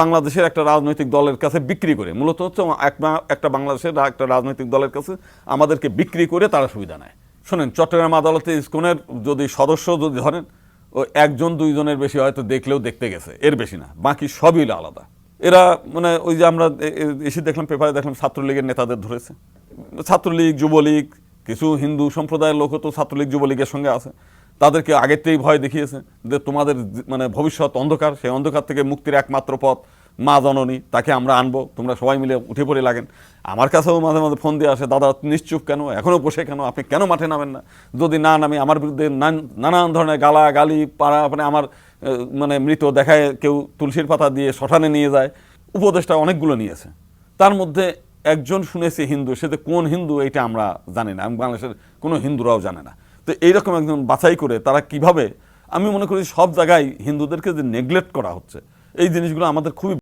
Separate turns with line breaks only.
বাংলাদেশের একটা রাজনৈতিক দলের কাছে বিক্রি করে, মূলত হচ্ছে একটা বাংলাদেশের একটা রাজনৈতিক দলের কাছে আমাদেরকে বিক্রি করে তারা সুবিধা নেয়। শোনেন, চট্টগ্রাম আদালতে ইসকনের যদি সদস্য যদি ধরেন, ও একজন দুইজনের বেশি হয়তো দেখলেও দেখতে গেছে, এর বেশি না, বাকি সবই আলাদা। এরা মানে ওই যে আমরা এসে দেখলাম, পেপারে দেখলাম ছাত্রলীগের নেতাদের ধরেছে। ছাত্রলীগ, যুবলীগ, কিছু হিন্দু সম্প্রদায়ের লোকও তো ছাত্রলীগ যুবলীগের সঙ্গে আছে। তাদেরকে আগের থেকেই ভয় দেখিয়েছে যে তোমাদের মানে ভবিষ্যৎ অন্ধকার, সেই অন্ধকার থেকে মুক্তির একমাত্র পথ মা জননী, তাকে আমরা আনবো, তোমরা সবাই মিলে উঠে পড়ে লাগেন। আমার কাছেও মাঝে মাঝে ফোন দিয়ে আসে, দাদা নিশ্চুপ কেন, এখনও বসে কেন, আপনি কেন মাঠে নামেন না? যদি না নামি আমার বিরুদ্ধে নানান ধরনের গালা গালি পাড়া, মানে আমার মানে মৃত দেখায় কেউ তুলসীর পাতা দিয়ে শ্মশানে নিয়ে যায়। উপদেশটা অনেকগুলো নিয়েছে, তার মধ্যে একজন শুনেছি হিন্দু, সে কোন হিন্দু এইটা আমরা জানি না, বাংলাদেশের কোনো হিন্দুরাও জানে না। তো এইরকম একজন বাছাই করে তারা কিভাবে, আমি মনে করি সব জায়গায় হিন্দুদেরকে যে নেগলেক্ট করা হচ্ছে, এই জিনিসগুলো আমাদের খুবই